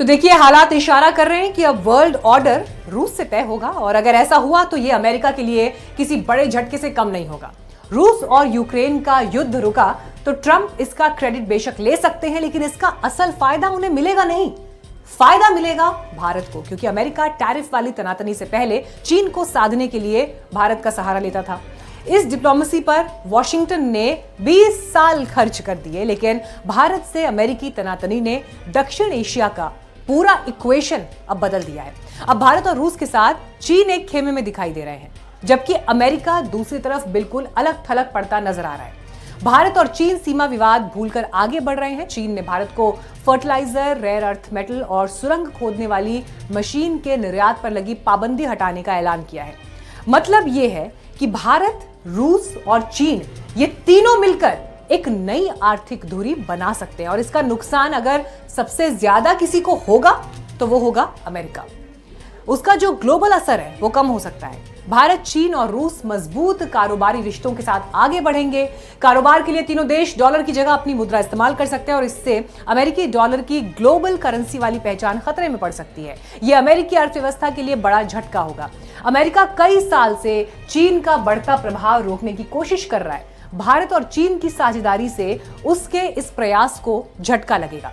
तो देखिए, हालात इशारा कर रहे हैं कि अब वर्ल्ड ऑर्डर रूस से तय होगा और अगर ऐसा हुआ तो ये अमेरिका के लिए किसी बड़े झटके से कम नहीं होगा। रूस और यूक्रेन का युद्ध रुका तो ट्रंप इसका क्रेडिट बेशक ले सकते हैं, लेकिन इसका असल फायदा उन्हें मिलेगा नहीं। फायदा मिलेगा भारत को, क्योंकि अमेरिका टैरिफ वाली तनातनी से पहले चीन को साधने के लिए भारत का सहारा लेता था। इस डिप्लोमेसी पर वॉशिंगटन ने 20 साल खर्च कर दिए, लेकिन भारत से अमेरिकी तनातनी ने दक्षिण एशिया का पूरा इक्वेशन अब बदल दिया है। अब भारत और रूस के साथ चीन एक खेमे में दिखाई दे रहे हैं, जबकि अमेरिका दूसरी तरफ बिल्कुल अलग थलग पड़ता नजर आ रहा है। भारत और चीन सीमा विवाद भूलकर आगे बढ़ रहे हैं। चीन ने भारत को फर्टिलाइजर, रेयर अर्थ मेटल और सुरंग खोदने वाली मशीन के निर्यात पर लगी पाबंदी हटाने का ऐलान किया है। मतलब यह है कि भारत, रूस और चीन ये तीनों मिलकर एक नई आर्थिक धुरी बना सकते हैं और इसका नुकसान अगर सबसे ज्यादा किसी को होगा तो वो होगा अमेरिका। उसका जो ग्लोबल असर है वो कम हो सकता है। भारत, चीन और रूस मजबूत कारोबारी रिश्तों के साथ आगे बढ़ेंगे। कारोबार के लिए तीनों देश डॉलर की जगह अपनी मुद्रा इस्तेमाल कर सकते हैं और इससे अमेरिकी डॉलर की ग्लोबल करेंसी वाली पहचान खतरे में पड़ सकती है। यह अमेरिकी अर्थव्यवस्था के लिए बड़ा झटका होगा। अमेरिका कई साल से चीन का बढ़ता प्रभाव रोकने की कोशिश कर रहा है। भारत और चीन की साझेदारी से उसके इस प्रयास को झटका लगेगा।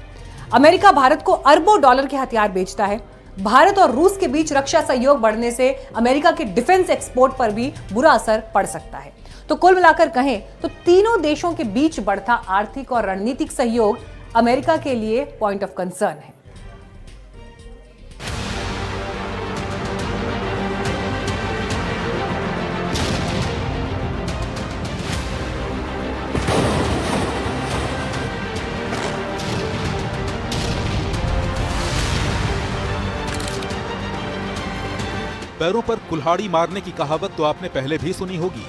अमेरिका भारत को अरबों डॉलर के हथियार बेचता है। भारत और रूस के बीच रक्षा सहयोग बढ़ने से अमेरिका के डिफेंस एक्सपोर्ट पर भी बुरा असर पड़ सकता है। तो कुल मिलाकर कहें तो तीनों देशों के बीच बढ़ता आर्थिक और रणनीतिक सहयोग अमेरिका के लिए पॉइंट ऑफ कंसर्न है। पैरों पर कुल्हाड़ी मारने की कहावत तो आपने पहले भी सुनी होगी।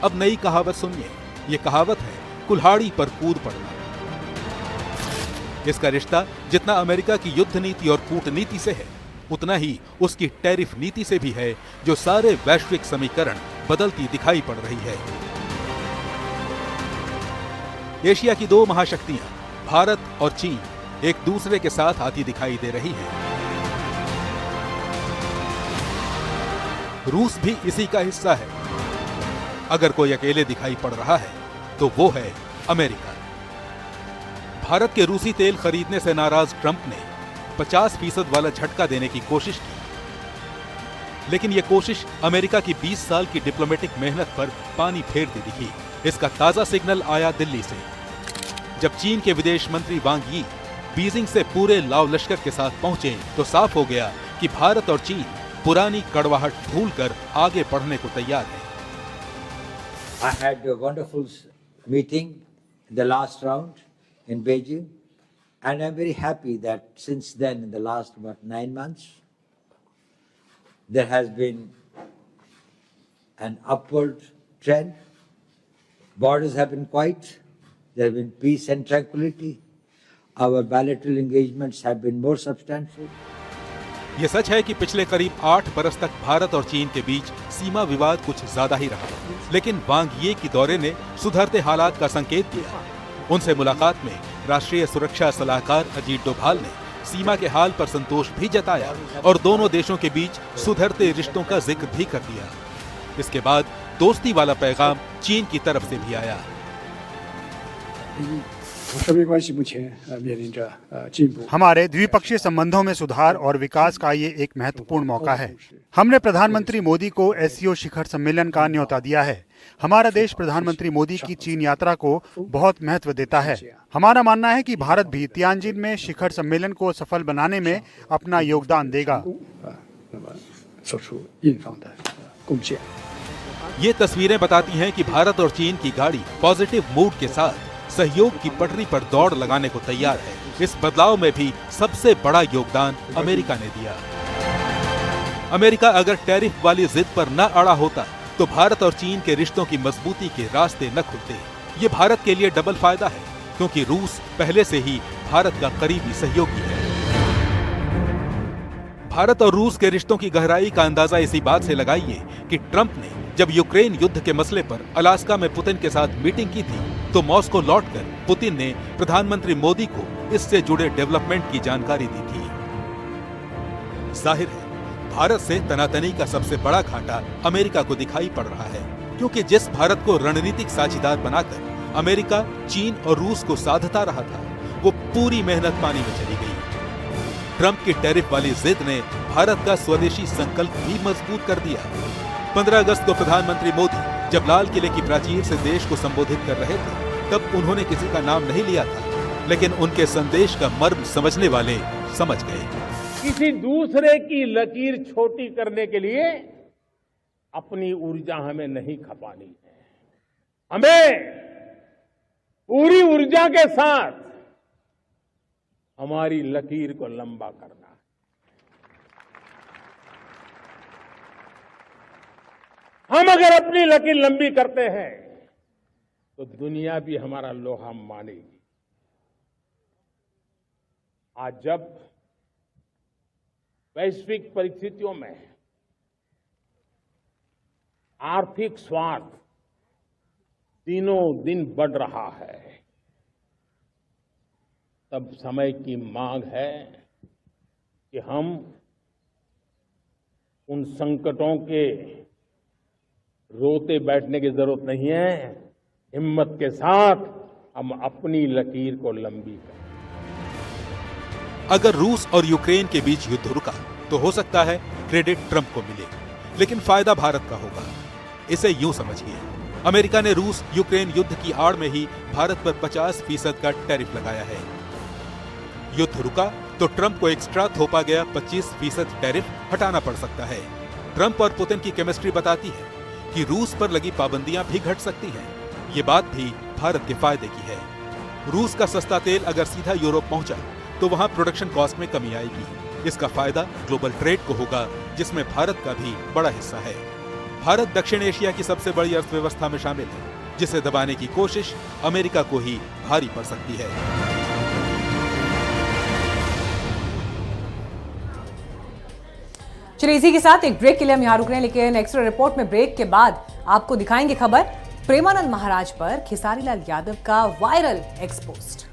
अब नई कहावत सुनिए। ये कहावत है कुल्हाड़ी पर कूद पड़ना। इसका रिश्ता जितना अमेरिका की युद्ध नीति और कूटनीति से है, उतना ही उसकी टैरिफ नीति से भी है, जो सारे वैश्विक समीकरण बदलती दिखाई पड़ रही है। एशिया की दो महाशक्तियां भारत और चीन एक दूसरे के साथ आती दिखाई दे रही है। रूस भी इसी का हिस्सा है। अगर कोई अकेले दिखाई पड़ रहा है तो वो है अमेरिका। भारत के रूसी तेल खरीदने से नाराज ट्रंप ने 50% वाला झटका देने की कोशिश की, लेकिन यह कोशिश अमेरिका की 20 साल की डिप्लोमेटिक मेहनत पर पानी फेरती दिखी। इसका ताजा सिग्नल आया दिल्ली से, जब चीन के विदेश मंत्री वांग यी बीजिंग से पूरे लाव लश्कर के साथ पहुंचे तो साफ हो गया कि भारत और चीन पुरानी कड़वाहट भूलकर आगे बढ़ने को तैयार है। I had a wonderful meeting in the last round in Beijing, and I'm very happy that since then, in the last about 9 months, there has been an upward trend. Borders have been quiet. There have been peace and tranquility. Our bilateral engagements have been more substantial. ये सच है कि पिछले करीब 8 बरस तक भारत और चीन के बीच सीमा विवाद कुछ ज्यादा ही रहा, लेकिन वांग यी के दौरे ने सुधरते हालात का संकेत दिया। उनसे मुलाकात में राष्ट्रीय सुरक्षा सलाहकार अजीत डोभाल ने सीमा के हाल पर संतोष भी जताया और दोनों देशों के बीच सुधरते रिश्तों का जिक्र भी कर दिया। इसके बाद दोस्ती वाला पैगाम चीन की तरफ से भी आया। हमारे द्विपक्षीय संबंधों में सुधार और विकास का ये एक महत्वपूर्ण मौका है। हमने प्रधानमंत्री मोदी को एससीओ शिखर सम्मेलन का न्योता दिया है। हमारा देश प्रधानमंत्री मोदी की चीन यात्रा को बहुत महत्व देता है। हमारा मानना है कि भारत भी तियानजिन में शिखर सम्मेलन को सफल बनाने में अपना योगदान देगा। ये तस्वीरें बताती हैं कि भारत और चीन की गाड़ी पॉजिटिव मूड के साथ सहयोग की पटरी पर दौड़ लगाने को तैयार है। इस बदलाव में भी सबसे बड़ा योगदान अमेरिका ने दिया। अमेरिका अगर टैरिफ वाली जिद पर न अड़ा होता तो भारत और चीन के रिश्तों की मजबूती के रास्ते न खुलते। ये भारत के लिए डबल फायदा है, क्योंकि रूस पहले से ही भारत का करीबी सहयोगी है। भारत और रूस के रिश्तों की गहराई का अंदाजा इसी बात से लगाइए कि ट्रंप ने जब यूक्रेन युद्ध के मसले पर अलास्का में पुतिन के साथ मीटिंग की थी तो मॉस्को लौटकर पुतिन ने प्रधानमंत्री मोदी को इससे जुड़े डेवलपमेंट की जानकारी दी थी। जाहिर है भारत से तनातनी का सबसे बड़ा घाटा अमेरिका को दिखाई पड़ रहा है, क्योंकि जिस भारत को रणनीतिक साझीदार बनाकर अमेरिका, चीन और रूस को साधता रहा था, वो पूरी मेहनत पानी में चली गई। ट्रंप की टैरिफ वाली जिद ने भारत का स्वदेशी संकल्प भी मजबूत कर दिया। 15 अगस्त को प्रधानमंत्री मोदी जब लाल किले की प्राचीर से देश को संबोधित कर रहे थे, तब उन्होंने किसी का नाम नहीं लिया था, लेकिन उनके संदेश का मर्म समझने वाले समझ गए। किसी दूसरे की लकीर छोटी करने के लिए अपनी ऊर्जा हमें नहीं खपानी है, हमें पूरी ऊर्जा के साथ हमारी लकीर को लंबा करना है। हम अगर अपनी लकीर लंबी करते हैं तो दुनिया भी हमारा लोहा मानेगी। आज जब वैश्विक परिस्थितियों में आर्थिक स्वार्थ दिनों दिन बढ़ रहा है, तब समय की मांग है कि हम उन संकटों के रोते बैठने की जरूरत नहीं है, हिम्मत के साथ हम अपनी लकीर को लंबी करें। अगर रूस और यूक्रेन के बीच युद्ध रुका तो हो सकता है क्रेडिट ट्रंप को मिले, लेकिन फायदा भारत का होगा। इसे यूं समझिए, अमेरिका ने रूस यूक्रेन युद्ध की आड़ में ही भारत पर 50% का टैरिफ लगाया है। युद्ध रुका तो ट्रंप को एक्स्ट्रा थोपा गया 25% टैरिफ हटाना पड़ सकता है। ट्रंप और पुतिन की केमिस्ट्री बताती है कि रूस पर लगी पाबंदियां भी घट सकती हैं। ये बात भी भारत के फायदे की है। रूस का सस्ता तेल अगर सीधा यूरोप पहुंचा तो वहां प्रोडक्शन कॉस्ट में कमी आएगी। इसका फायदा ग्लोबल ट्रेड को होगा, जिसमें भारत का भी बड़ा हिस्सा है। भारत दक्षिण एशिया की सबसे बड़ी अर्थव्यवस्था में शामिल है, जिसे दबाने की कोशिश अमेरिका को ही भारी पड़ सकती है। चलिए इसी के साथ एक ब्रेक के लिए हम यहाँ रुक रहे हैं, लेकिन एक्स्ट्रा रिपोर्ट में ब्रेक के बाद आपको दिखाएंगे खबर प्रेमानंद महाराज पर खेसारी लाल यादव का वायरल एक्सपोस्ट।